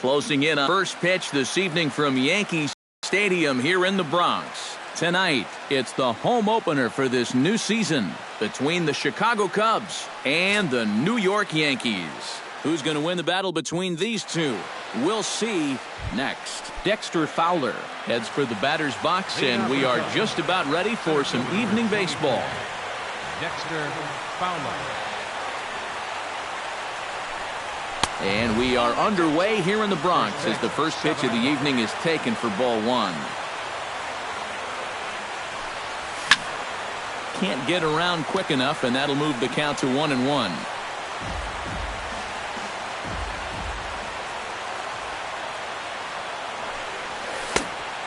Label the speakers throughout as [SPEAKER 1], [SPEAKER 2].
[SPEAKER 1] Closing in on first pitch this evening from Yankee Stadium here in the Bronx. Tonight, it's the home opener for this new season between the Chicago Cubs and the New York Yankees. Who's going to win the battle between these two? We'll see next. Dexter Fowler heads for the batter's box, and we are just about ready for some evening baseball.
[SPEAKER 2] Dexter Fowler.
[SPEAKER 1] And we are underway here in the Bronx as the first pitch of the evening is taken for ball one. Can't get around quick enough, and that'll move the count to 1-1.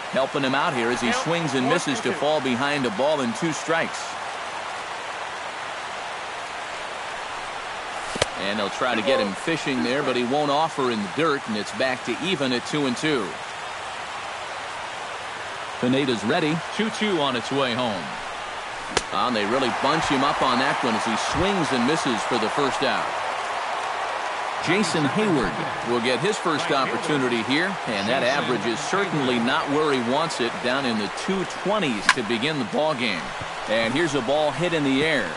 [SPEAKER 1] Helping him out here as he swings and misses to fall behind a ball and 2 strikes. And they'll try to get him fishing there, but he won't offer in the dirt, and it's back to even at 2-2. Pineda's ready. 2-2 on its way home. And they really bunch him up on that one as he swings and misses for the first out. Jason Hayward will get his first opportunity here, and that average is certainly not where he wants it, down in the 220s to begin the ball game. And here's a ball hit in the air,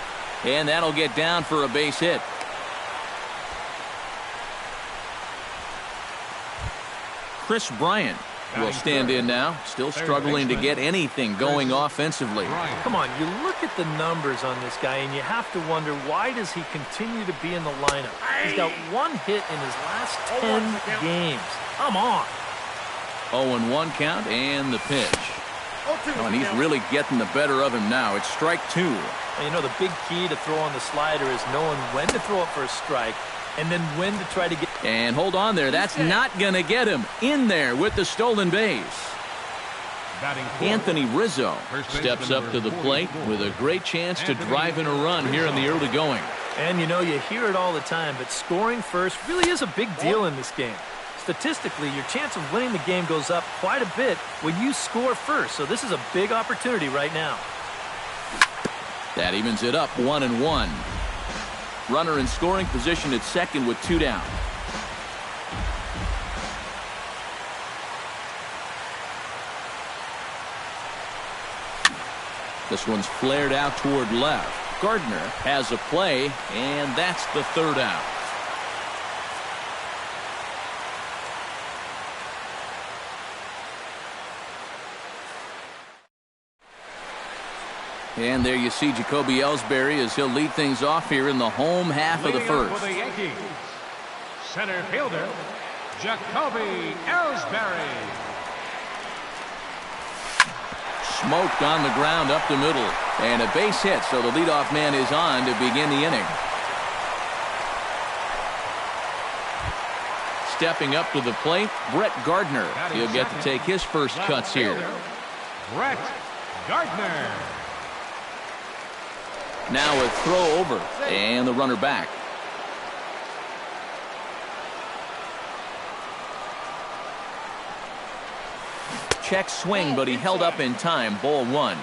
[SPEAKER 1] and that'll get down for a base hit. Chris Bryant will stand in now, still struggling to get anything going offensively.
[SPEAKER 3] Come on, you look at the numbers on this guy, and you have to wonder, why does he continue to be in the lineup? He's got 1 hit in his last 10 games. Come on.
[SPEAKER 1] 0-1 count and the pitch. Oh, and he's really getting the better of him now. It's strike 2.
[SPEAKER 3] And you know, the big key to throw on the slider is knowing when to throw it for a strike and then when to try to get.
[SPEAKER 1] And hold on there. That's not going to get him in there with the stolen base. Anthony Rizzo steps up to the plate with a great chance to drive in a run here in the early going.
[SPEAKER 3] And you know, you hear it all the time, but scoring first really is a big deal in this game. Statistically, your chance of winning the game goes up quite a bit when you score first. So this is a big opportunity right now.
[SPEAKER 1] That evens it up 1-1. Runner in scoring position at second with 2 down. This one's flared out toward left. Gardner has a play, and that's the 3rd out. And there you see Jacoby Ellsbury as he'll lead things off here in the home half of the first.
[SPEAKER 2] For the Yankees, center fielder, Jacoby Ellsbury.
[SPEAKER 1] Smoked on the ground up the middle. And a base hit, so the leadoff man is on to begin the inning. Stepping up to the plate, Brett Gardner. He'll get to take his first cuts here.
[SPEAKER 2] Brett Gardner.
[SPEAKER 1] Now a throw over, and the runner back. Check swing, but he held up in time. Ball 1.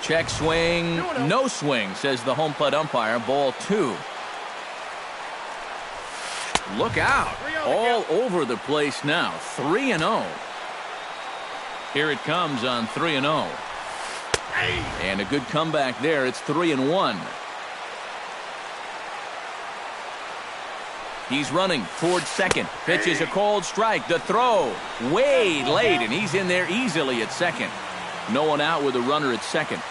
[SPEAKER 1] Check swing, no swing, says the home plate umpire. Ball 2. Look out. All over the place now. 3-0. Here it comes on 3-0. And a good comeback there. It's 3-1. He's running toward second. Pitches a cold strike. The throw way late, and he's in there easily at second. No one out with a runner at second.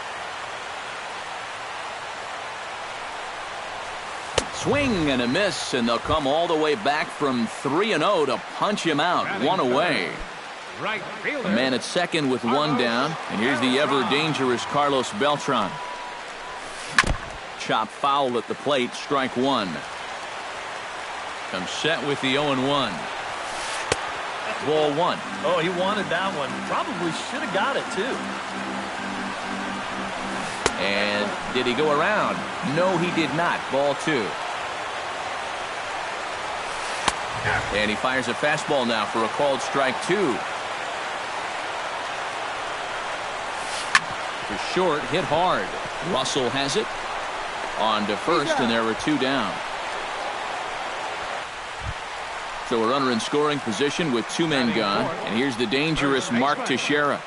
[SPEAKER 1] Swing and a miss, and they'll come all the way back from 3-0 to punch him out. 1 away. A man at second with 1 down, and here's the ever-dangerous Carlos Beltran. Chop foul at the plate, strike 1. Comes set with the 0-1. Ball 1.
[SPEAKER 3] Oh, he wanted that one. Probably should have got it, too.
[SPEAKER 1] And did he go around? No, he did not. Ball 2. And he fires a fastball now for a called strike 2. For short, hit hard. Russell has it. On to first, and there were 2 down. So a runner in scoring position with 2 men gone. And here's the dangerous Mark Teixeira.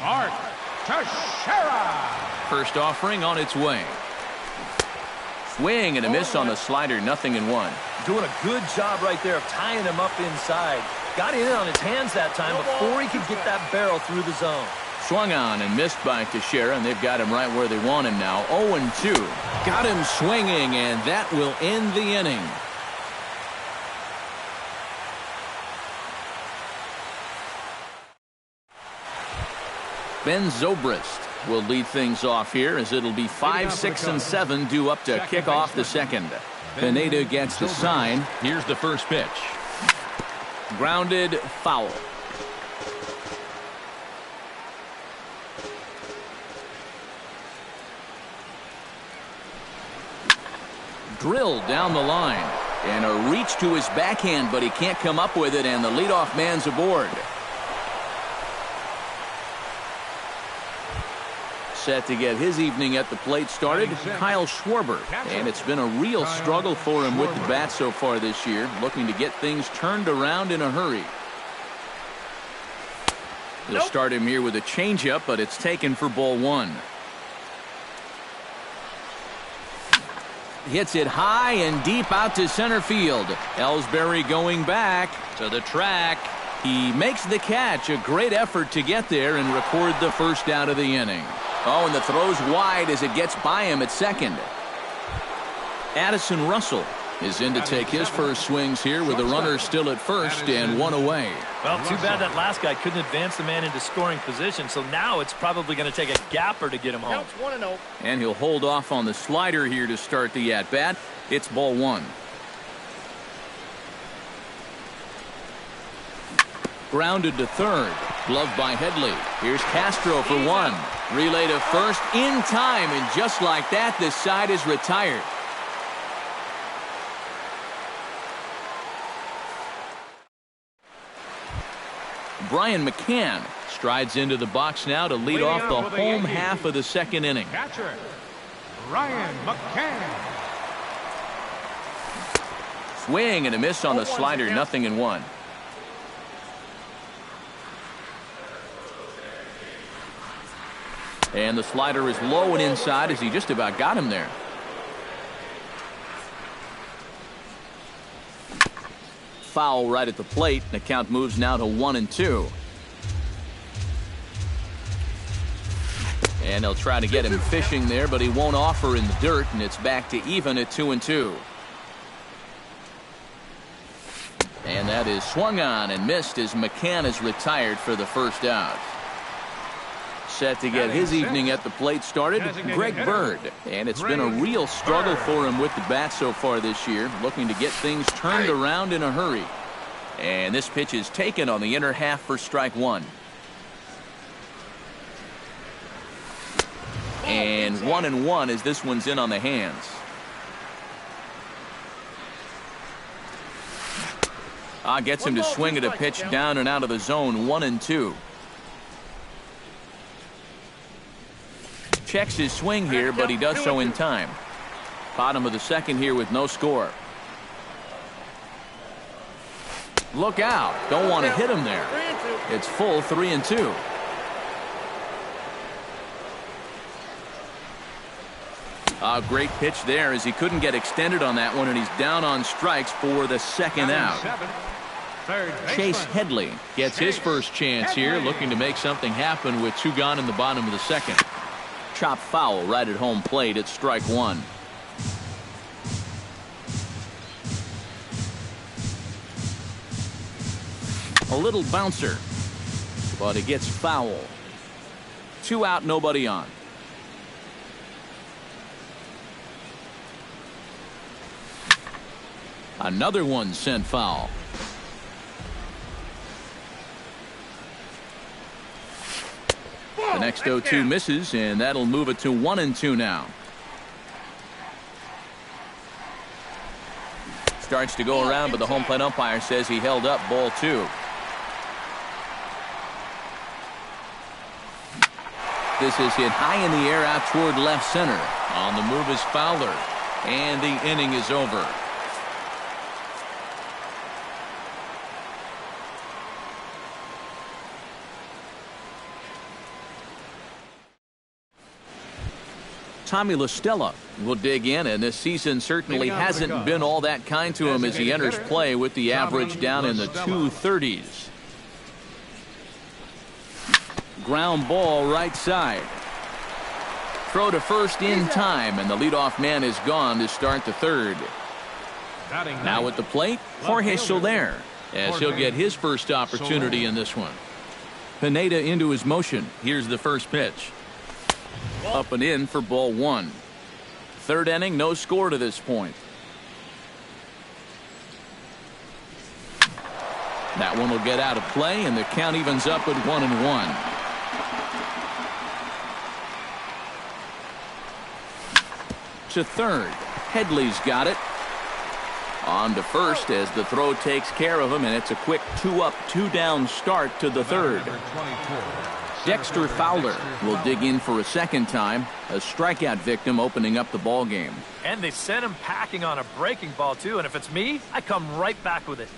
[SPEAKER 2] Mark Teixeira.
[SPEAKER 1] First offering on its way. Swing and a miss on the slider, 0-1.
[SPEAKER 3] Doing a good job right there of tying him up inside. Got in on his hands that time before he could get that barrel through the zone.
[SPEAKER 1] Swung on and missed by Teixeira, and they've got him right where they want him now. 0-2. Got him swinging, and that will end the inning. Ben Zobrist will lead things off here as it'll be 5, 6, and 7 due up to kick off the second. Pineda gets the sign. Here's the first pitch. Grounded, foul. Drilled down the line. And a reach to his backhand, but he can't come up with it, and the leadoff man's aboard. Set to get his evening at the plate started, Kyle Schwarber. And it's been a real struggle for him with the bat so far this year, looking to get things turned around in a hurry. They'll start him here with a changeup, but it's taken for ball 1. Hits it high and deep out to center field. Ellsbury going back to the track. He makes the catch. A great effort to get there and record the first out of the inning. Oh, and the throw's wide as it gets by him at second. Addison Russell is in to take his first swings here with the runner still at first and 1 away.
[SPEAKER 3] Well, too bad that last guy couldn't advance the man into scoring position, so now it's probably going to take a gapper to get him home.
[SPEAKER 2] 1-0.
[SPEAKER 1] And he'll hold off on the slider here to start the at-bat. It's ball 1. Grounded to third. Gloved by Headley. Here's Castro for 1. Relay to first in time, and just like that, this side is retired. Brian McCann strides into the box now to lead off the home half of the second inning.
[SPEAKER 2] Catcher, Brian McCann.
[SPEAKER 1] Swing and a miss on the slider, 0-1. And the slider is low and inside as he just about got him there. Foul right at the plate. The count moves now to 1-2. And they'll try to get him fishing there, but he won't offer in the dirt, and it's back to even at 2-2. And that is swung on and missed as McCann is retired for the first out. Set to get his evening at the plate started, Greg Bird. And it's been a real struggle for him with the bat so far this year, looking to get things turned around in a hurry. And this pitch is taken on the inner half for strike 1. And 1-1 as this one's in on the hands. Gets him to swing at a pitch down and out of the zone, 1-2. Checks his swing here, but he does so in time. Bottom of the second here with no score. Look out. Don't want to hit him there. It's full 3-2. A great pitch there as he couldn't get extended on that one, and he's down on strikes for the second out. Chase Headley gets his first chance here, looking to make something happen with 2 gone in the bottom of the second. Chop foul right at home plate at strike 1. A little bouncer, but it gets foul. 2 out, nobody on. Another one sent foul. The next 0-2 misses, and that'll move it to 1-2 now. Starts to go around, but the home plate umpire says he held up ball 2. This is hit high in the air out toward left center. On the move is Fowler, and the inning is over. Tommy LaStella will dig in, and this season certainly hasn't been all that kind to him as he enters play with the average down in the 230s. Ground ball right side. Throw to first in time, and the leadoff man is gone to start the third. Now at the plate, Jorge Soler, as he'll get his first opportunity in this one. Pineda into his motion. Here's the first pitch. Up and in for ball one. Third inning, no score to this point. That one will get out of play, and the count evens up at 1-1. To third. Headley's got it. On to first as the throw takes care of him, and it's a quick 2-up, 2-down start to the third. Dexter Fowler will dig in for a second time, a strikeout victim opening up the ball game.
[SPEAKER 3] And they sent him packing on a breaking ball, too, and if it's me, I come right back with it.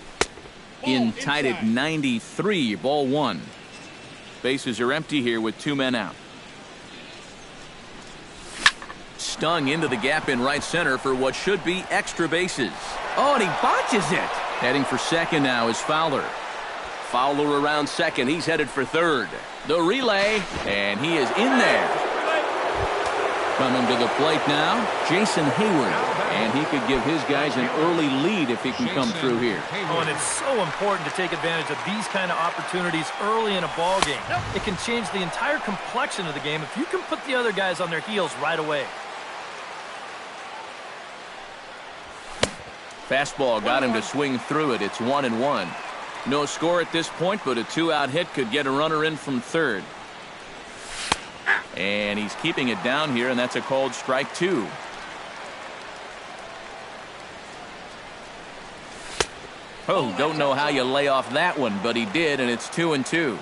[SPEAKER 1] In tight at 93, ball one. Bases are empty here with 2 men out. Stung into the gap in right center for what should be extra bases. Oh, and he botches it. Heading for second now is Fowler. Fowler around second. He's headed for third. The relay, and he is in there. Coming to the plate now, Jason Hayward. And he could give his guys an early lead if he can come through here.
[SPEAKER 3] Oh, and it's so important to take advantage of these kind of opportunities early in a ball game. It can change the entire complexion of the game if you can put the other guys on their heels right away.
[SPEAKER 1] Fastball got him to swing through it. It's 1-1. No score at this point, but a 2-out hit could get a runner in from third. And he's keeping it down here, and that's a called strike 2. Oh, don't know how you lay off that one, but he did, and it's 2-2.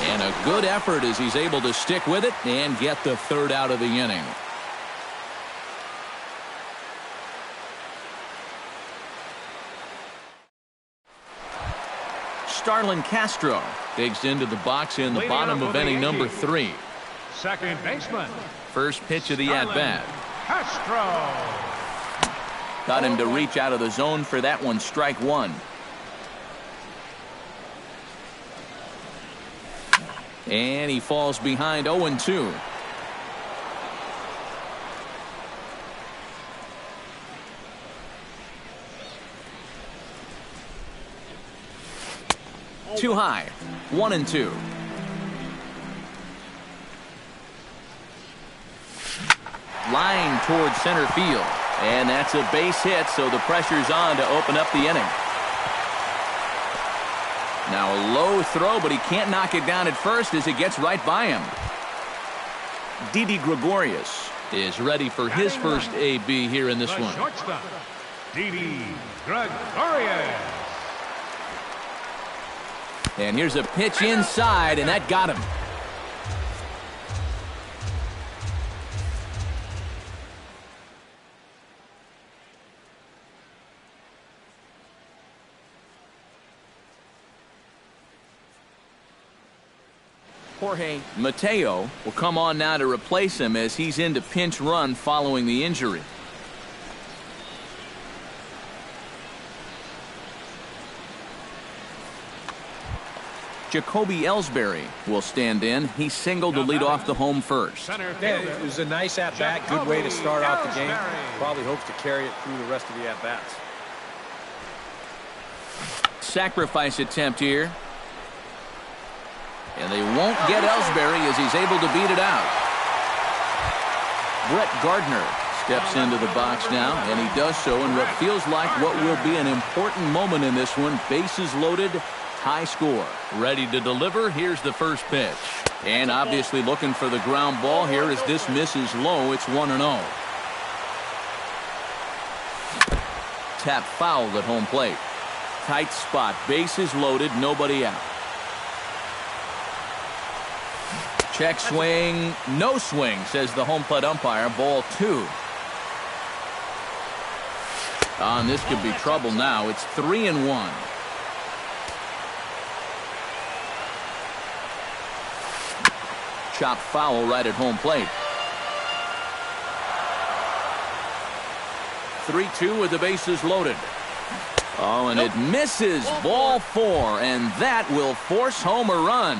[SPEAKER 1] And a good effort as he's able to stick with it and get the third out of the inning. Starlin Castro digs into the box in the bottom of inning number 3.
[SPEAKER 2] Second baseman.
[SPEAKER 1] First pitch of the at-bat.
[SPEAKER 2] Castro.
[SPEAKER 1] Got him to reach out of the zone for that one, strike 1. And he falls behind 0-2. Too high. 1-2. Line towards center field. And that's a base hit, so the pressure's on to open up the inning. Now a low throw, but he can't knock it down at first as it gets right by him. Didi Gregorius is ready for his first AB here in this one.
[SPEAKER 2] Shortstop, Didi Gregorius.
[SPEAKER 1] And here's a pitch inside, and that got him. Jorge Mateo will come on now to replace him as he's into pinch run following the injury. Jacoby Ellsbury will stand in. He singled to lead off the home first.
[SPEAKER 4] Yeah, it was a nice at-bat, good way to start off the game. Probably hopes to carry it through the rest of the at-bats.
[SPEAKER 1] Sacrifice attempt here. And they won't get Ellsbury as he's able to beat it out. Brett Gardner steps into the box now, and he does so in what feels like what will be an important moment in this one. Bases loaded, high score. Ready to deliver. Here's the first pitch. And obviously looking for the ground ball here as this misses low. It's 1-0. Tap fouled at home plate. Tight spot. Bases loaded. Nobody out. Check swing. No swing, says the home plate umpire. Ball 2. And this could be trouble now. It's 3-1. chopped foul right at home plate. 3-2 with the bases loaded. Oh, and it misses. Ball 4, and that will force home a run.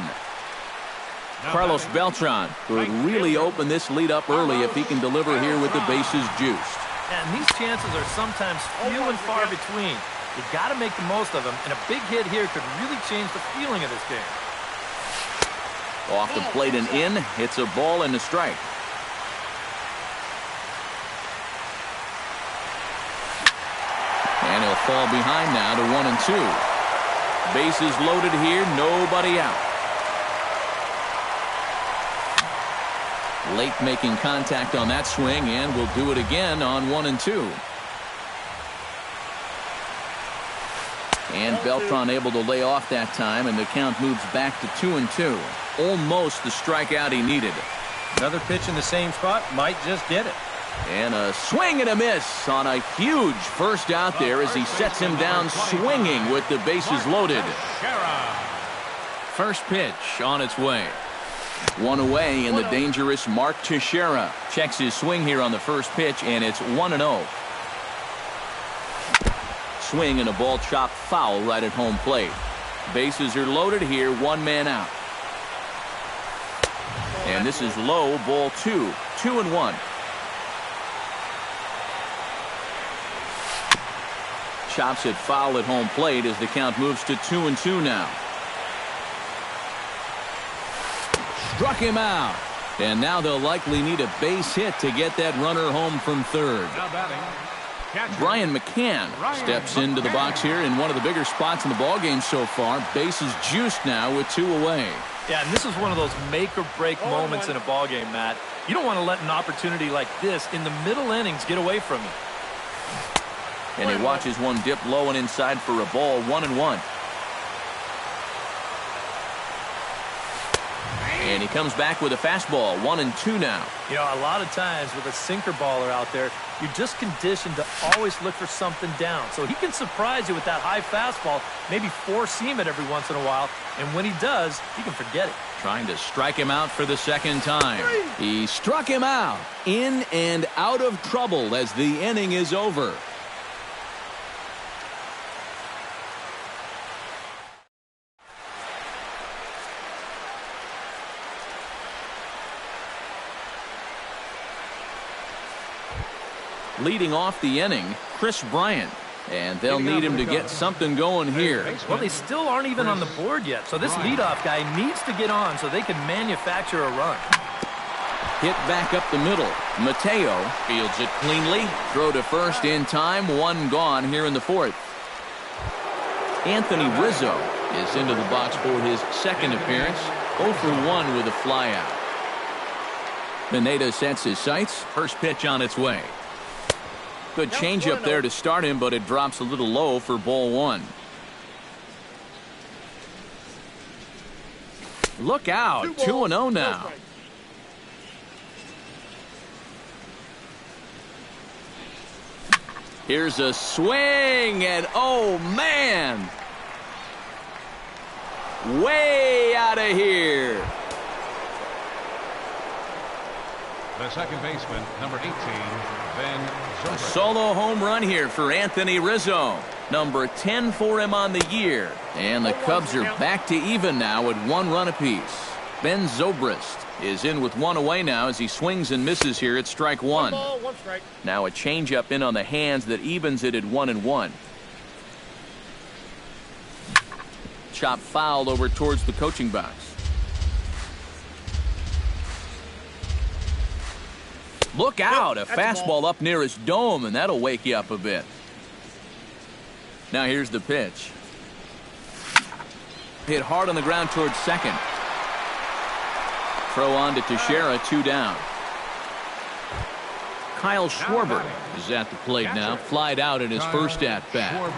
[SPEAKER 1] Carlos Beltran could really open this lead up early if he can deliver here with the bases juiced.
[SPEAKER 3] And these chances are sometimes few and far between. You got to make the most of them, and a big hit here could really change the feeling of this game.
[SPEAKER 1] Off the plate and in, hits a ball and a strike. And he'll fall behind now to 1-2. Bases loaded here, nobody out. Late making contact on that swing, and will do it again on 1-2. And Beltran able to lay off that time, and the count moves back to 2-2. Almost the strikeout he needed.
[SPEAKER 4] Another pitch in the same spot might just get it.
[SPEAKER 1] And a swing and a miss on a huge first out there as he sets him down swinging with the bases loaded. First pitch on its way. One away in the dangerous Mark Teixeira. Checks his swing here on the first pitch, and it's 1-0. Swing and a ball chopped foul right at home plate. Bases are loaded here, one man out. And this is low, ball 2. 2-1. Chops it foul at home plate as the count moves to 2-2 now. Struck him out. And now they'll likely need a base hit to get that runner home from third. Brian McCann steps into the box here in one of the bigger spots in the ballgame so far. Bases juiced now with 2 away.
[SPEAKER 3] Yeah, and this is one of those make-or-break moments in a ballgame, Matt. You don't want to let an opportunity like this in the middle innings get away from you.
[SPEAKER 1] And he watches one dip low and inside for a ball. 1-1. And he comes back with a fastball. 1-2 now.
[SPEAKER 3] You know, a lot of times with a sinker baller out there, you're just conditioned to always look for something down. So he can surprise you with that high fastball, maybe four-seam it every once in a while. And when he does, you can forget it.
[SPEAKER 1] Trying to strike him out for the second time. He struck him out. In and out of trouble as the inning is over. Leading off the inning, Chris Bryant. And they'll need him to get something going here.
[SPEAKER 3] Well, they still aren't even on the board yet. So this leadoff guy needs to get on so they can manufacture a run.
[SPEAKER 1] Hit back up the middle. Mateo fields it cleanly. Throw to first in time. One gone here in the fourth. Anthony Rizzo is into the box for his second appearance. 0 for 1 with a flyout. Pineda sets his sights. First pitch on its way. Good changeup there to start him, but it drops a little low for ball 1. Look out. 2-0 now. Here's a swing, and oh man, way out of here.
[SPEAKER 2] The second baseman, number 18, Ben Zobrist.
[SPEAKER 1] A solo home run here for Anthony Rizzo. Number 10 for him on the year. And the Cubs are back to even now at 1 run apiece. Ben Zobrist is in with 1 away now as he swings and misses here at strike 1. Now a changeup in on the hands that evens it at 1-1. Chop fouled over towards the coaching box. Look out, a fastball up near his dome, and that'll wake you up a bit. Now here's the pitch. Hit hard on the ground towards second. Throw on to Teixeira, 2 down. Kyle Schwarber is at the plate now, flied out in his first at-bat.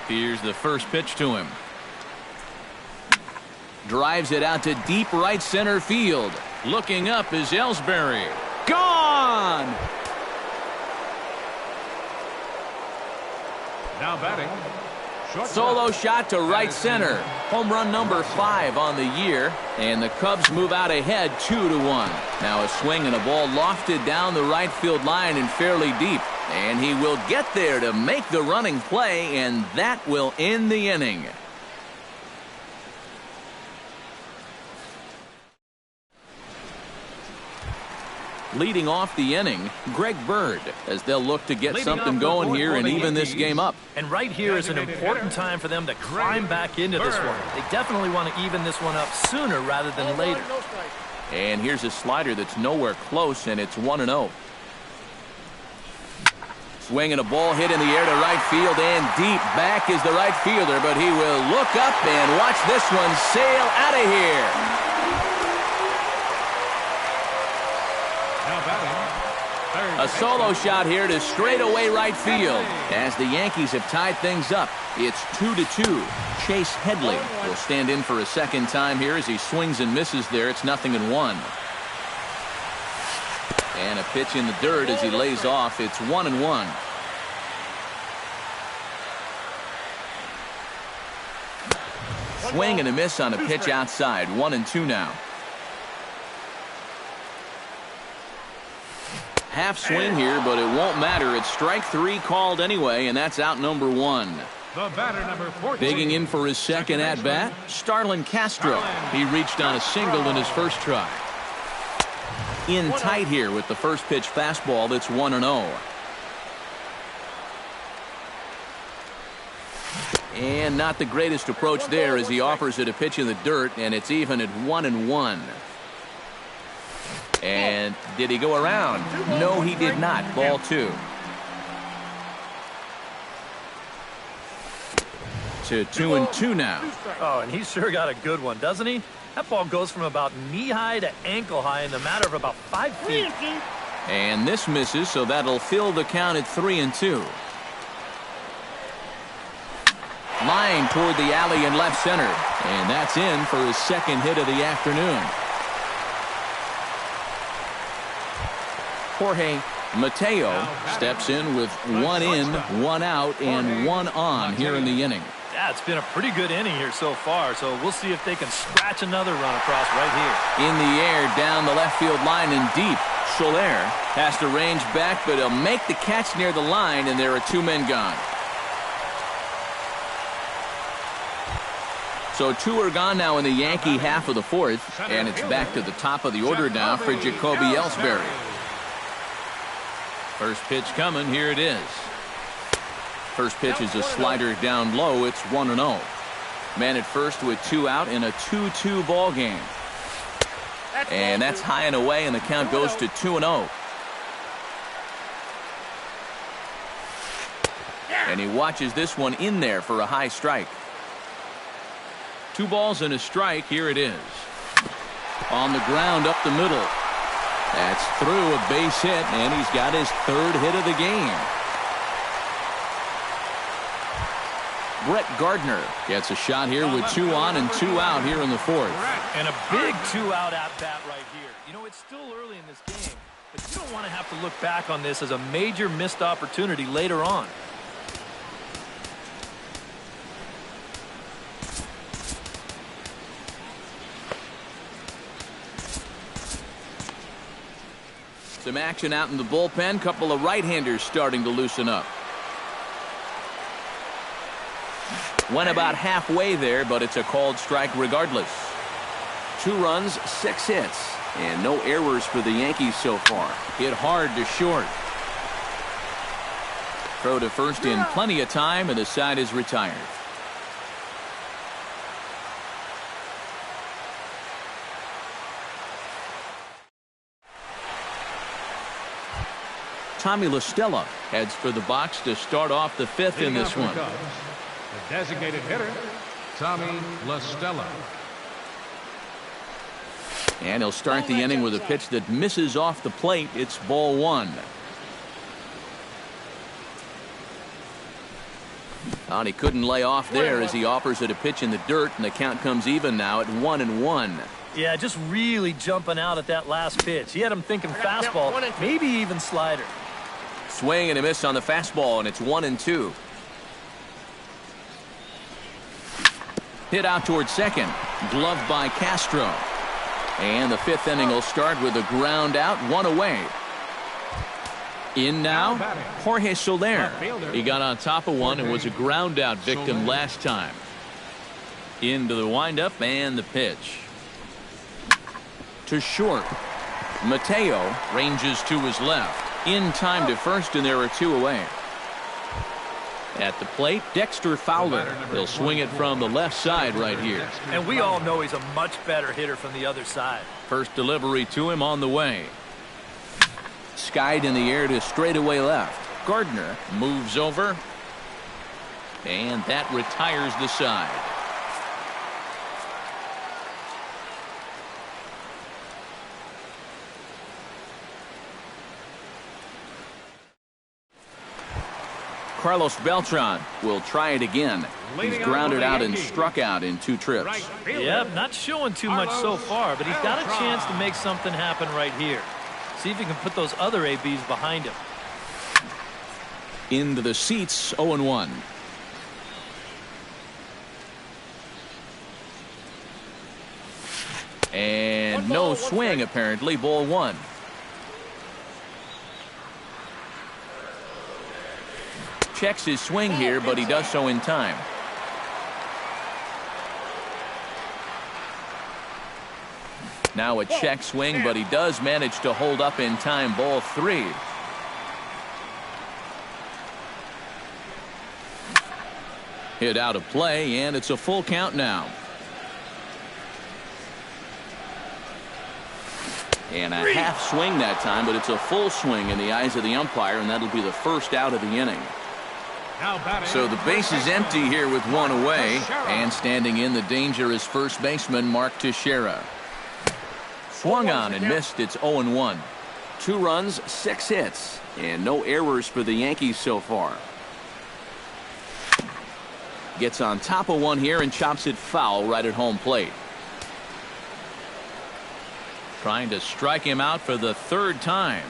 [SPEAKER 1] Here's the first pitch to him. Drives it out to deep right center field. Looking up is Ellsbury. Gone!
[SPEAKER 2] Now batting,
[SPEAKER 1] Solo shot to right center. Home run number 5 on the year. And the Cubs move out ahead 2-1. Now a swing and a ball lofted down the right field line and fairly deep. And he will get there to make the running play, and that will end the inning. Leading off the inning, Greg Bird, as they'll look to get something going here and even this game up.
[SPEAKER 3] And right here is an important time for them to climb back into this one. They definitely want to even this one up sooner rather than later.
[SPEAKER 1] And here's a slider that's nowhere close, and it's 1-0. Swing and a ball hit in the air to right field, and deep back is the right fielder, but he will look up and watch this one sail out of here. A solo shot here to straightaway right field. As the Yankees have tied things up, it's 2-2. Chase Headley will stand in for a second time here as he swings and misses there. It's 0-1. And a pitch in the dirt as he lays off. It's 1-1. Swing and a miss on a pitch outside. 1-2 now. Half swing here, but it won't matter. It's strike 3 called anyway, and that's out number 1.
[SPEAKER 2] The batter, number 14.
[SPEAKER 1] Digging in for his second at-bat, Starlin Castro. He reached on a single in his first try. In tight here with the first pitch fastball. That's 1-0. And not the greatest approach there as he offers it a pitch in the dirt, and it's even at 1-1. And did he go around? No, he did not. Ball 2. To 2-2 now.
[SPEAKER 3] Oh, and he's sure got a good one, doesn't he? That ball goes from about knee-high to ankle-high in the matter of about 5 feet.
[SPEAKER 1] And this misses, so that'll fill the count at 3-2. Line toward the alley in left center. And that's in for his second hit of the afternoon. Jorge Mateo steps in with 1 in, 1 out, and 1 on here in the inning.
[SPEAKER 3] Yeah, it's been a pretty good inning here so far, so we'll see if they can scratch another run across right here.
[SPEAKER 1] In the air, down the left field line and deep. Soler has to range back, but he'll make the catch near the line, and there are 2 men gone. So 2 are gone now in the Yankee half of the 4th, and it's back to the top of the order now for Jacoby Ellsbury. First pitch coming. Here it is. First pitch is a slider down low. It's 1-0. Man at first with 2 out in a 2-2 ball game. And that's high and away, and the count goes to 2-0. And he watches this one in there for a high strike. 2 balls and a strike. Here it is. On the ground up the middle. That's through a base hit, and he's got his 3rd hit of the game. Brett Gardner gets a shot here with 2 on and 2 out here in the 4th.
[SPEAKER 3] And a big 2-out at-bat right here. You know, it's still early in this game, but you don't want to have to look back on this as a major missed opportunity later on.
[SPEAKER 1] Some action out in the bullpen. Couple of right-handers starting to loosen up. Went about halfway there, but it's a called strike regardless. 2 runs, 6 hits, and no errors for the Yankees so far. Hit hard to short. Throw to first in plenty of time, and the side is retired. Tommy La Stella heads for the box to start off the 5th in this one.
[SPEAKER 2] The designated hitter, Tommy La Stella.
[SPEAKER 1] And he'll start the inning with a pitch that misses off the plate. It's ball 1. And he couldn't lay off there as he offers it a pitch in the dirt, and the count comes even now at 1-1.
[SPEAKER 3] Yeah, just really jumping out at that last pitch. He had him thinking fastball, maybe even slider.
[SPEAKER 1] Swing and a miss on the fastball, and it's 1-2. Hit out towards second. Gloved by Castro. And the fifth inning will start with a ground out, one away. In now, Jorge Soler. He got on top of one and was a ground out victim last time. Into the windup and the pitch. To short. Mateo ranges to his left. In time to first, and there are two away. At the plate, Dexter Fowler. He'll swing it from the left side right here.
[SPEAKER 3] And we all know he's a much better hitter from the other side.
[SPEAKER 1] First delivery to him on the way. Skied in the air to straightaway left. Gardner moves over. And that retires the side. Carlos Beltran will try it again. He's grounded out and struck out in 2 trips.
[SPEAKER 3] Yep, not showing too much so far, but he's got a chance to make something happen right here. See if he can put those other ABs behind him.
[SPEAKER 1] Into the seats, 0-1. And no swing, apparently. Ball 1. Checks his swing here, but he does so in time. Now a check swing, but he does manage to hold up in time. Ball 3. Hit out of play, and it's a full count now. And a half swing that time, but it's a full swing in the eyes of the umpire, and that'll be the first out of the inning. So the base is empty here with one away, and standing in the danger is first baseman Mark Teixeira. Swung on and missed. It's 0-1. 2 runs, 6 hits, and no errors for the Yankees so far. Gets on top of one here and chops it foul right at home plate. Trying to strike him out for the 3rd time.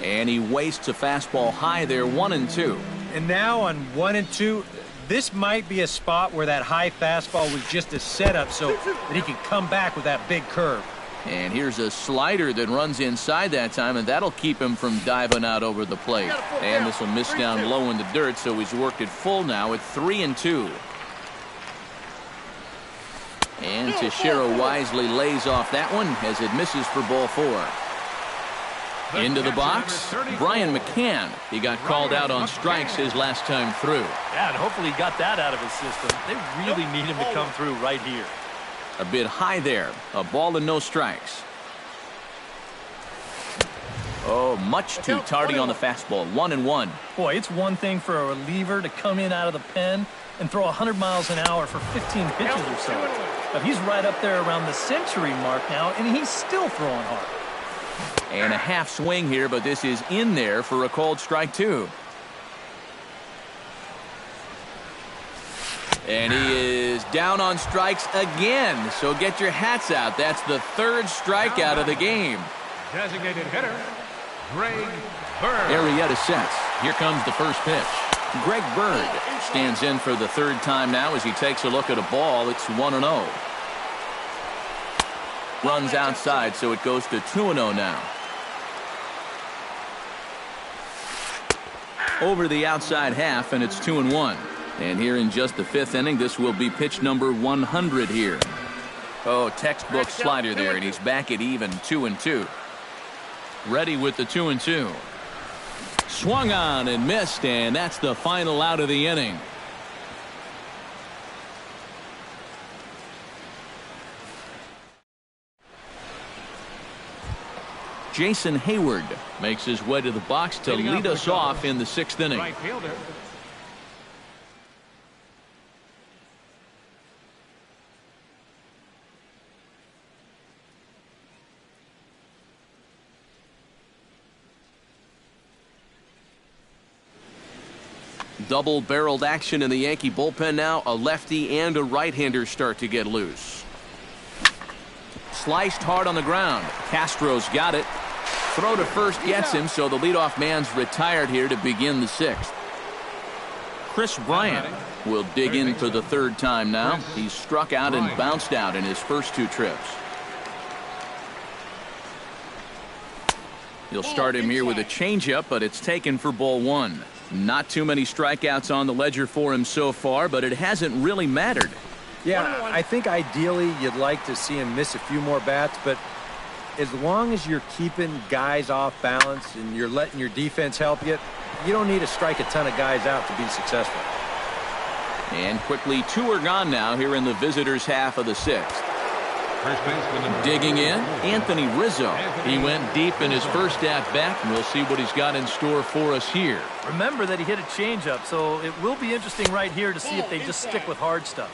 [SPEAKER 1] And he wastes a fastball high there, 1-2.
[SPEAKER 4] And now on 1-2, this might be a spot where that high fastball was just a setup so that he can come back with that big curve.
[SPEAKER 1] And here's a slider that runs inside that time, and that'll keep him from diving out over the plate. And this will miss down low in the dirt, so he's worked it full now at 3-2. And Teixeira wisely lays off that one as it misses for ball 4. Into the box, Brian McCann. He got called out on strikes his last time through.
[SPEAKER 3] Yeah, and hopefully he got that out of his system. They really need him to come through right here.
[SPEAKER 1] A bit high there. A ball and no strikes. Oh, much too tardy on the fastball. 1-1.
[SPEAKER 3] Boy, it's one thing for a reliever to come in out of the pen and throw 100 miles an hour for 15 pitches or so. But he's right up there around the century mark now, and he's still throwing hard.
[SPEAKER 1] And a half swing here, but this is in there for a called strike 2. And he is down on strikes again. So get your hats out. That's the 3rd strikeout of the game.
[SPEAKER 2] Designated hitter, Greg Bird.
[SPEAKER 1] Arrieta sets. Here comes the first pitch. Greg Bird stands in for the 3rd time now as he takes a look at a ball. It's 1-0. Runs outside, so it goes to 2-0 now. Over the outside half, and it's 2-1. And here in just the 5th inning, this will be pitch number 100 here. Oh, textbook slider there, and he's back at even 2-2. Ready with the 2-2. Swung on and missed, and that's the final out of the inning. Jason Hayward makes his way to the box to lead us off in the 6th inning.
[SPEAKER 2] Right fielder.
[SPEAKER 1] Double-barreled action in the Yankee bullpen now. A lefty and a right-hander start to get loose. Sliced hard on the ground. Castro's got it. Throw to first gets him, so the leadoff man's retired here to begin the 6th. Chris Bryant will dig in for the third time now. He's struck out and bounced out in his first two trips. He'll start him here with a changeup, but it's taken for ball one. Not too many strikeouts on the ledger for him so far, but it hasn't really mattered.
[SPEAKER 4] Yeah, I think ideally you'd like to see him miss a few more bats, but as long as you're keeping guys off balance and you're letting your defense help you, you don't need to strike a ton of guys out to be successful.
[SPEAKER 1] And quickly, two are gone now here in the visitors' half of the sixth. Digging in, Anthony Rizzo. He went deep in his first at-bat, and we'll see what he's got in store for us here.
[SPEAKER 3] Remember that he hit a changeup, so it will be interesting right here to see if they just stick with hard stuff.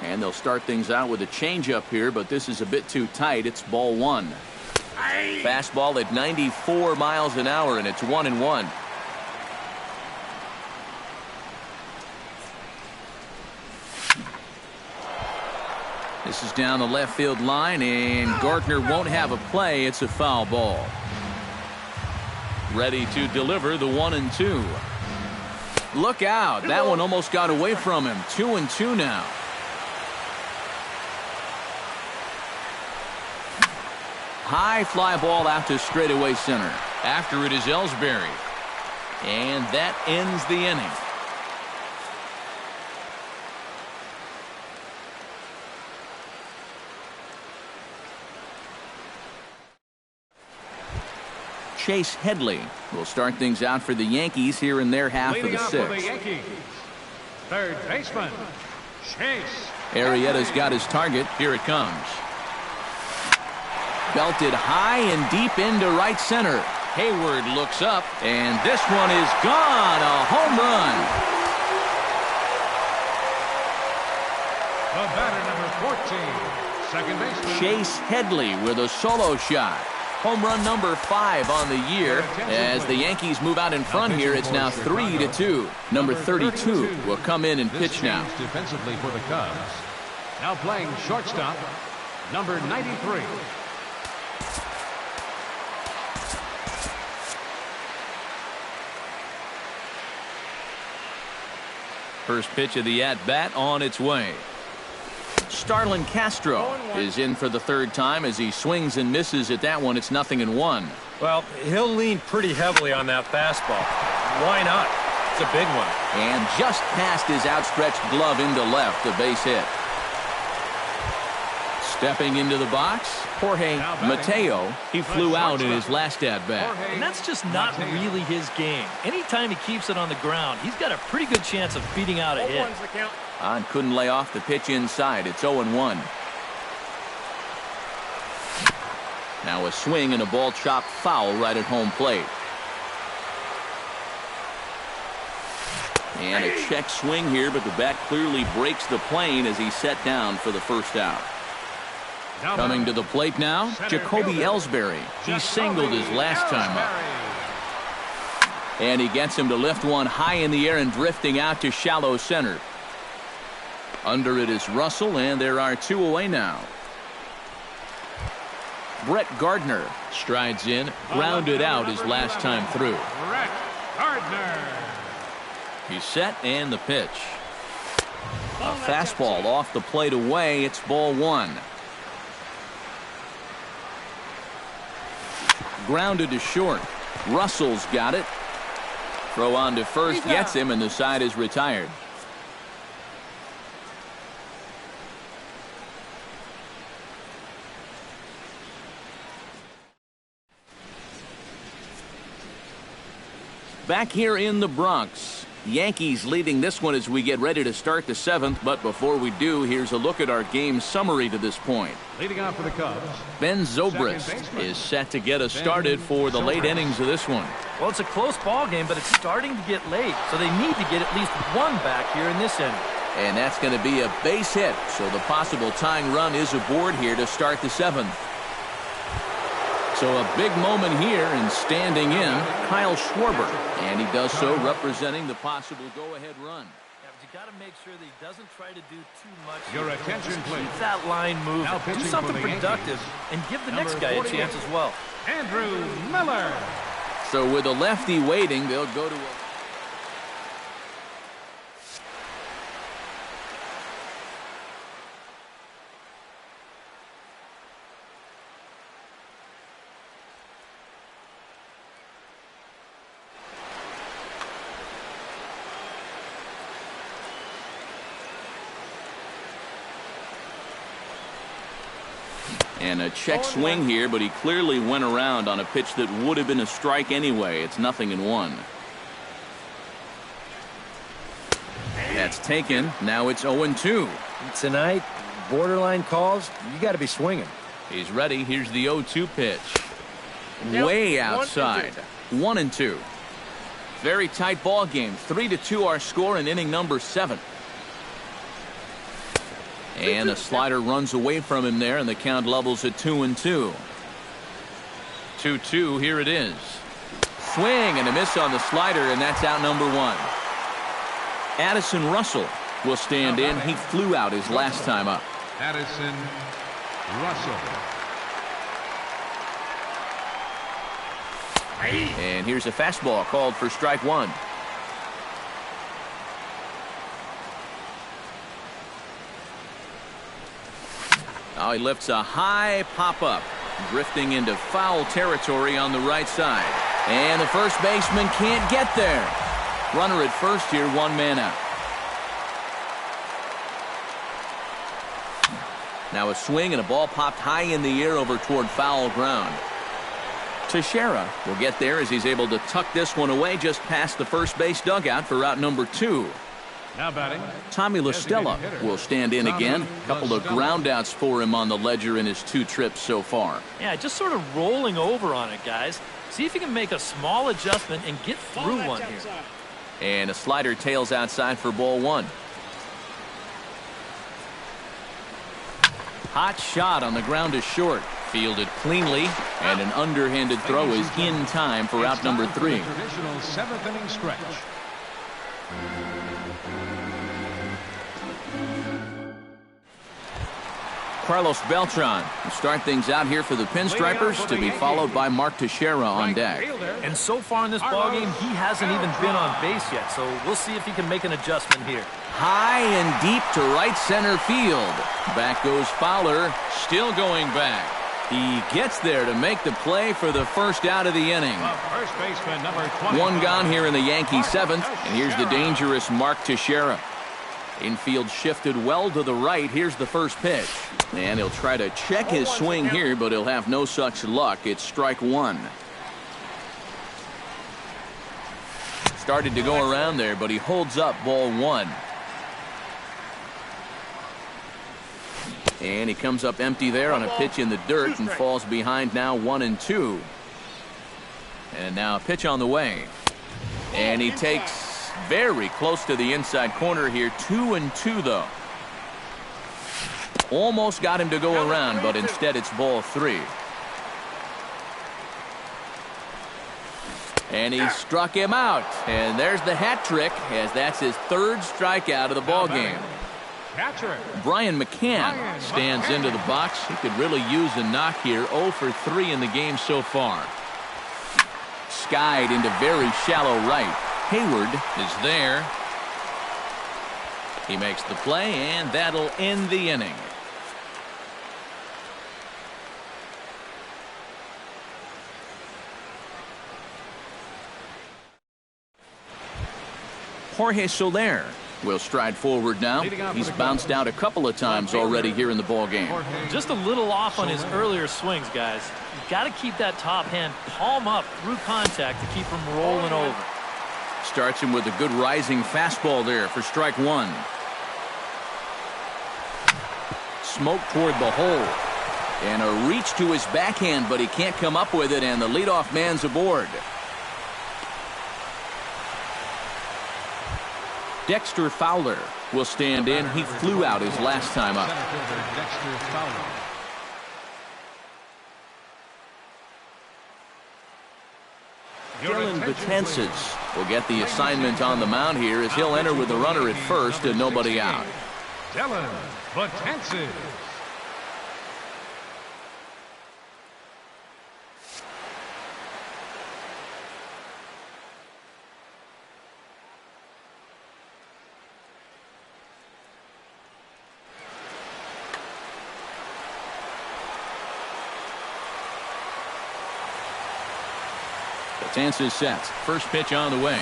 [SPEAKER 1] And they'll start things out with a changeup here, but this is a bit too tight. It's ball one. Fastball at 94 miles an hour, and it's 1-1. This is down the left field line, and Gardner won't have a play. It's a foul ball. Ready to deliver the 1-2. Look out. That one almost got away from him. 2-2 now. High fly ball out to straightaway center. After it is Ellsbury. And that ends the inning. Chase Headley will start things out for the Yankees here in their half of the sixth.
[SPEAKER 2] Third baseman, Chase.
[SPEAKER 1] Arrieta's got his target. Here it comes. Belted high and deep into right center. Hayward looks up, and this one is gone. A home run.
[SPEAKER 2] The batter, number 14, second baseman
[SPEAKER 1] Chase Headley with a solo shot. Home run number 5 on the year. As the Yankees move out in front here, it's now 3-2. Number 32 will come in and pitch now.
[SPEAKER 2] Defensively for the Cubs. Now playing shortstop, number 93.
[SPEAKER 1] First pitch of the at-bat on its way. Starlin Castro is in for the third time as he swings and misses at that one. It's 0-1.
[SPEAKER 4] Well, he'll lean pretty heavily on that fastball. Why not? It's a big one.
[SPEAKER 1] And just past his outstretched glove into left, a base hit. Stepping into the box, Jorge Mateo. He flew out in his last at-bat.
[SPEAKER 3] And that's just not really his game. Anytime he keeps it on the ground, he's got a pretty good chance of beating out a hit.
[SPEAKER 1] And couldn't lay off the pitch inside. It's 0-1. Now a swing and a ball chopped foul right at home plate. And a check swing here, but the bat clearly breaks the plane as he's set down for the first out. Coming to the plate now, Jacoby Ellsbury. He singled his last time up. And he gets him to lift one high in the air and drifting out to shallow center. Under it is Russell, and there are 2 away now. Brett Gardner strides in, grounded out his last time through.
[SPEAKER 2] Brett Gardner.
[SPEAKER 1] He's set, and the pitch. A fastball off the plate away. It's ball one. Grounded to short. Russell's got it. Throw on to first, gets him, and the side is retired. Back here in the Bronx, Yankees leading this one as we get ready to start the 7th. But before we do, here's a look at our game summary to this point.
[SPEAKER 2] Leading off for the Cubs,
[SPEAKER 1] Ben Zobrist is set to get us started for the late innings of this one.
[SPEAKER 3] Well, it's a close ball game, but it's starting to get late, so they need to get at least one back here in this inning.
[SPEAKER 1] And that's going to be a base hit, so the possible tying run is aboard here to start the 7th. So a big moment here, and standing in, Kyle Schwarber. And he does so representing the possible go-ahead run.
[SPEAKER 3] Yeah, but you got to make sure that he doesn't try to do too much.
[SPEAKER 2] Your attention,
[SPEAKER 3] Just
[SPEAKER 2] please.
[SPEAKER 3] Keep that line moving. Do something productive and give the next guy a chance as well.
[SPEAKER 2] Andrew Miller.
[SPEAKER 1] So with a lefty waiting, they'll go to a... And a check swing here, but he clearly went around on a pitch that would have been a strike anyway. It's 0-1. That's taken. Now it's 0-2.
[SPEAKER 4] Tonight, borderline calls, you got to be swinging.
[SPEAKER 1] He's ready. Here's the 0-2 pitch. Way outside. 1-2. Very tight ball game. 3-2 our score in inning number 7. And a slider runs away from him there, and the count levels at 2-2. 2-2, here it is. Swing and a miss on the slider, and that's out number 1. Addison Russell will stand in. He flew out his last time up.
[SPEAKER 2] Addison Russell.
[SPEAKER 1] And here's a fastball called for strike 1. Now he lifts a high pop-up, drifting into foul territory on the right side. And the first baseman can't get there. Runner at first here, 1 man out. Now a swing and a ball popped high in the air over toward foul ground. Teixeira will get there as he's able to tuck this one away just past the first base dugout for out number 2.
[SPEAKER 2] Now batting,
[SPEAKER 1] Tommy La Stella will stand in again. A couple of groundouts for him on the ledger in his 2 trips so far.
[SPEAKER 3] Yeah, just sort of rolling over on it, guys. See if you can make a small adjustment and get through one here.
[SPEAKER 1] And a slider tails outside for ball 1. Hot shot on the ground to short. Fielded cleanly, and an underhanded throw is in time for out number 3.
[SPEAKER 2] Traditional 7th inning stretch.
[SPEAKER 1] Carlos Beltran will start things out here for the Pinstripers, to be followed by Mark Teixeira on deck.
[SPEAKER 3] And so far in this ballgame, he hasn't even been on base yet, so we'll see if he can make an adjustment here.
[SPEAKER 1] High and deep to right center field. Back goes Fowler, still going back. He gets there to make the play for the first out of the inning.
[SPEAKER 2] First baseman number 20.
[SPEAKER 1] 1 gone here in the Yankee 7th, and here's the dangerous Mark Teixeira. Infield shifted well to the right. Here's the first pitch. And he'll try to check his swing here, but he'll have no such luck. It's strike 1. Started to go around there, but he holds up ball 1. And he comes up empty there on a pitch in the dirt and falls behind now 1-2. And now a pitch on the way. And he takes very close to the inside corner here. 2-2 though. Almost got him to go around, but instead it's ball 3. And he struck him out. And there's the hat trick, as that's his 3rd strikeout of the ball game. Brian McCann stands into the box. He could really use a knock here. 0 for 3 in the game so far. Skied into very shallow right. Hayward is there. He makes the play, and that'll end the inning. Jorge Soler will stride forward now. He's bounced out a couple of times already here in the ball game.
[SPEAKER 3] Just a little off on his earlier swings, guys. You've got to keep that top hand palm up through contact to keep him rolling over.
[SPEAKER 1] Starts him with a good rising fastball there for strike 1. Smoke toward the hole. And a reach to his backhand, but he can't come up with it, and the leadoff man's aboard. Dexter Fowler will stand in. He flew out his last time up. Dylan Betances will get the assignment on the mound here as he'll enter with the runner at first and nobody out.
[SPEAKER 2] Dylan Betances.
[SPEAKER 1] Betances sets. First pitch on the way.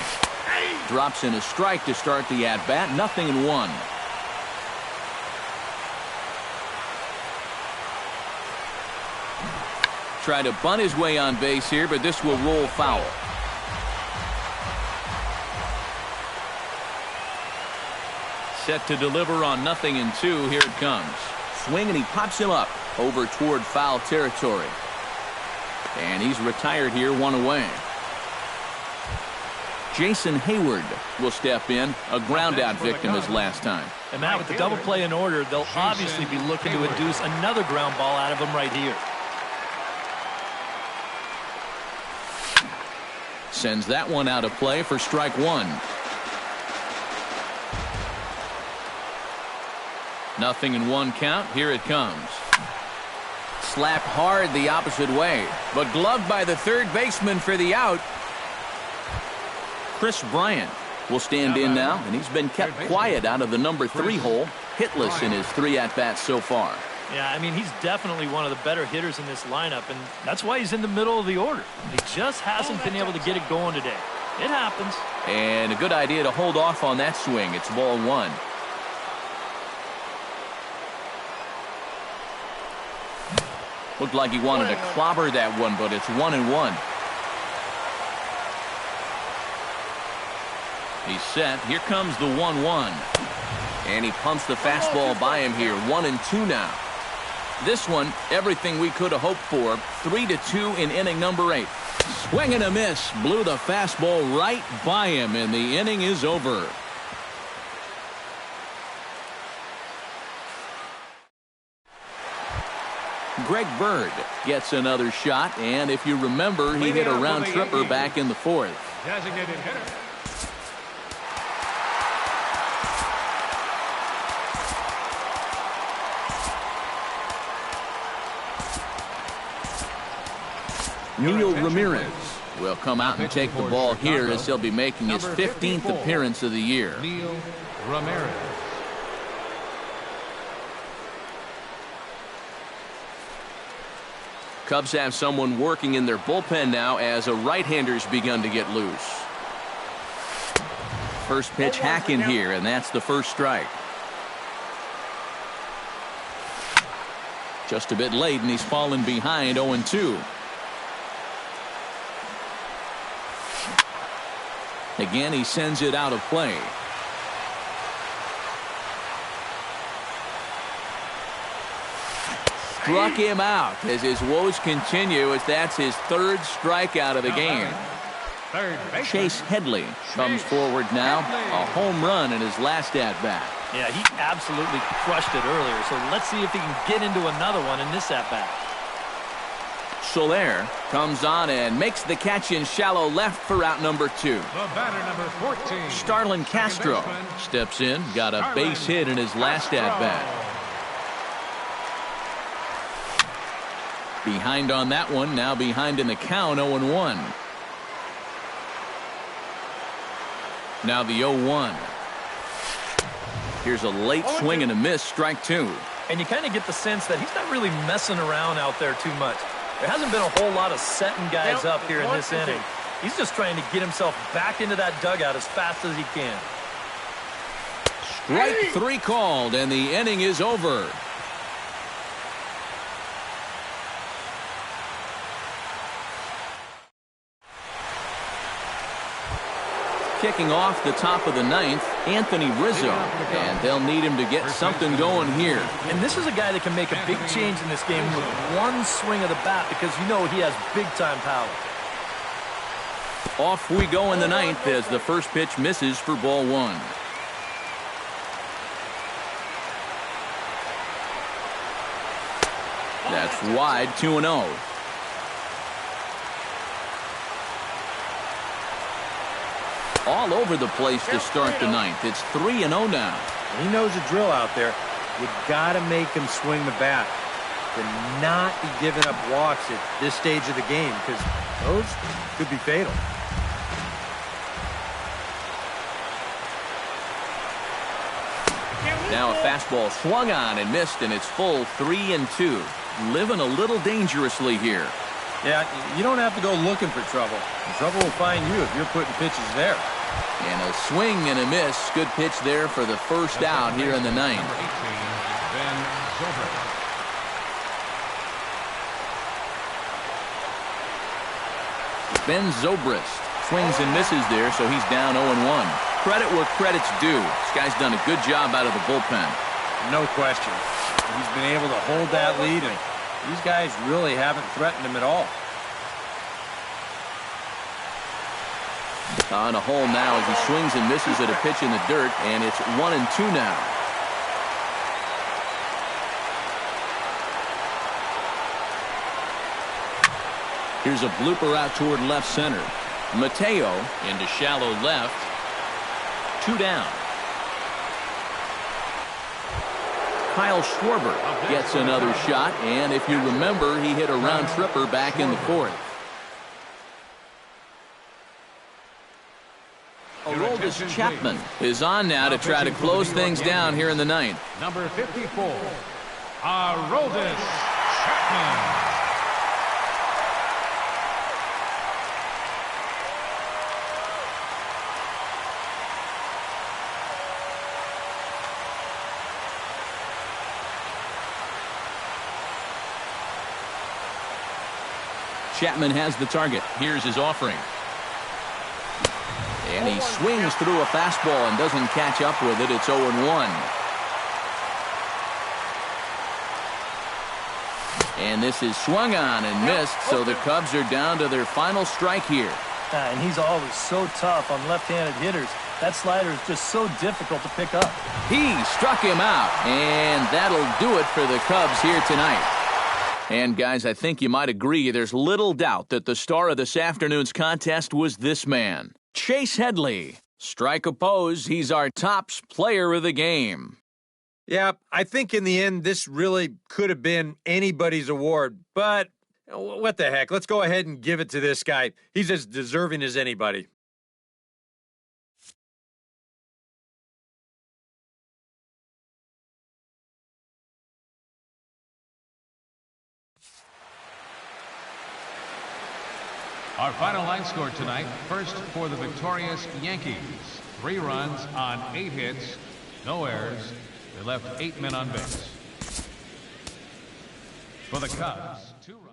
[SPEAKER 1] Drops in a strike to start the at-bat. 0-1. try to bunt his way on base here, but this will roll foul. Set to deliver on 0-2. Here it comes. Swing, and he pops him up over toward foul territory. And he's retired here, 1 away. Jason Hayward will step in, a ground-out victim as last time.
[SPEAKER 3] And Matt, with the double play in order, they'll obviously be looking to induce another ground ball out of him right here.
[SPEAKER 1] Sends that one out of play for strike 1. 0-1 count. Here it comes. Slapped hard the opposite way, but gloved by the third baseman for the out. Chris Bryant will stand in now, and he's been kept quiet out of the number 3 hole, hitless in his 3 at-bats so far.
[SPEAKER 3] Yeah, I mean, he's definitely one of the better hitters in this lineup, and that's why he's in the middle of the order. He just hasn't been able to get it going today. It happens.
[SPEAKER 1] And a good idea to hold off on that swing. It's ball 1. Looked like he wanted to clobber that one, but it's 1-1. He's set. Here comes the 1-1. And he pumps the fastball by him here. 1-2 now. This one, everything we could have hoped for. 3-2 in inning number 8. Swing and a miss. Blew the fastball right by him, and the inning is over. Greg Bird gets another shot, and if you remember, he hit a round tripper back in the 4th.
[SPEAKER 2] Designated hitter.
[SPEAKER 1] Neil Ramirez will come out and take the ball here as he'll be making his 15th appearance of the year.
[SPEAKER 2] Neil Ramirez.
[SPEAKER 1] Cubs have someone working in their bullpen now as a right-hander's begun to get loose. First pitch hack in here, and that's the first strike. Just a bit late, and he's fallen behind 0-2. Again, he sends it out of play. Struck him out as his woes continue, as that's his 3rd strikeout of the game. Chase Headley comes forward now, a home run in his last at-bat.
[SPEAKER 3] Yeah, he absolutely crushed it earlier, so let's see if he can get into another one in this at-bat.
[SPEAKER 1] Soler comes on and makes the catch in shallow left for out number 2.
[SPEAKER 2] The batter, number 14.
[SPEAKER 1] Starlin Castro steps in, got a base hit in his last at-bat. Behind on that one, now behind in the count, 0-1. Now the 0-1. Here's a late swing and a miss, strike 2.
[SPEAKER 3] And you kind of get the sense that he's not really messing around out there too much. There hasn't been a whole lot of setting guys up here in this inning. He's just trying to get himself back into that dugout as fast as he can.
[SPEAKER 1] Strike 3 called, and the inning is over. Kicking off the top of the 9th, Anthony Rizzo, and they'll need him to get something going here.
[SPEAKER 3] And this is a guy that can make a big change in this game with one swing of the bat, because you know he has big-time power.
[SPEAKER 1] Off we go in the 9th as the first pitch misses for ball 1. That's wide, 2-0. All over the place to start the 9th. It's 3-0 now.
[SPEAKER 4] He knows the drill out there. You got to make him swing the bat. To not be giving up walks at this stage of the game, because those could be fatal.
[SPEAKER 1] Now a fastball swung on and missed, and it's full 3-2. Living a little dangerously here.
[SPEAKER 4] Yeah, you don't have to go looking for trouble. The trouble will find you if you're putting pitches there.
[SPEAKER 1] And a swing and a miss. Good pitch there for the first out here in the 9th. Ben Zobrist swings and misses there, so he's down 0-1. Credit where credit's due. This guy's done a good job out of the bullpen.
[SPEAKER 4] No question. He's been able to hold that lead, and these guys really haven't threatened him at all.
[SPEAKER 1] On a hole now as he swings and misses at a pitch in the dirt, and it's 1-2 now. Here's a blooper out toward left center. Mateo into shallow left. 2 down. Kyle Schwarber gets another shot, and if you remember, he hit a round tripper back in the 4th. Aroldis Chapman is on now to try to close things down here in the 9th.
[SPEAKER 2] Number 54, Aroldis Chapman.
[SPEAKER 1] Chapman has the target. Here's his offering. And he swings through a fastball and doesn't catch up with it. It's 0-1. And this is swung on and missed, so the Cubs are down to their final strike here.
[SPEAKER 3] And he's always so tough on left-handed hitters. That slider is just so difficult to pick up.
[SPEAKER 1] He struck him out, and that'll do it for the Cubs here tonight. And, guys, I think you might agree there's little doubt that the star of this afternoon's contest was this man, Chase Headley. Strike oppose, he's our tops player of the game.
[SPEAKER 4] Yeah, I think in the end, this really could have been anybody's award. But what the heck? Let's go ahead and give it to this guy. He's as deserving as anybody.
[SPEAKER 2] Our final line score tonight, first for the victorious Yankees. 3 runs on 8 hits, no errors. They left 8 men on base. For the Cubs, 2 runs.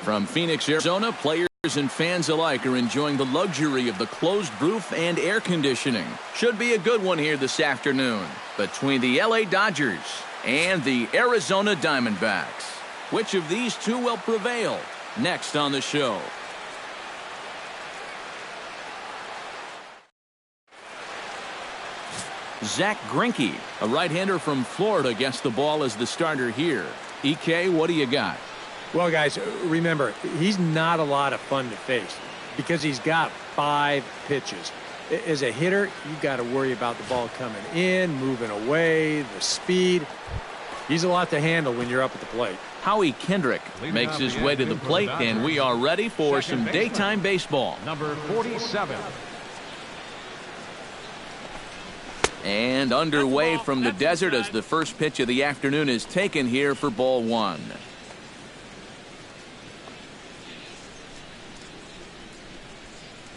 [SPEAKER 1] From Phoenix, Arizona, players and fans alike are enjoying the luxury of the closed roof and air conditioning. Should be a good one here this afternoon between the LA Dodgers and the Arizona Diamondbacks. Which of these two will prevail? Next on the show. Zach Greinke, a right-hander from Florida, gets the ball as the starter here. EK, what do you got?
[SPEAKER 4] Well, guys, remember, he's not a lot of fun to face because he's got 5 pitches. As a hitter, you've got to worry about the ball coming in, moving away, the speed. He's a lot to handle when you're up at the plate.
[SPEAKER 1] Howie Kendrick makes his way to the plate, and we are ready for some daytime baseball.
[SPEAKER 2] Number 47.
[SPEAKER 1] And underway from the desert as the first pitch of the afternoon is taken here for ball 1.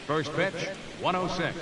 [SPEAKER 2] First pitch, 106.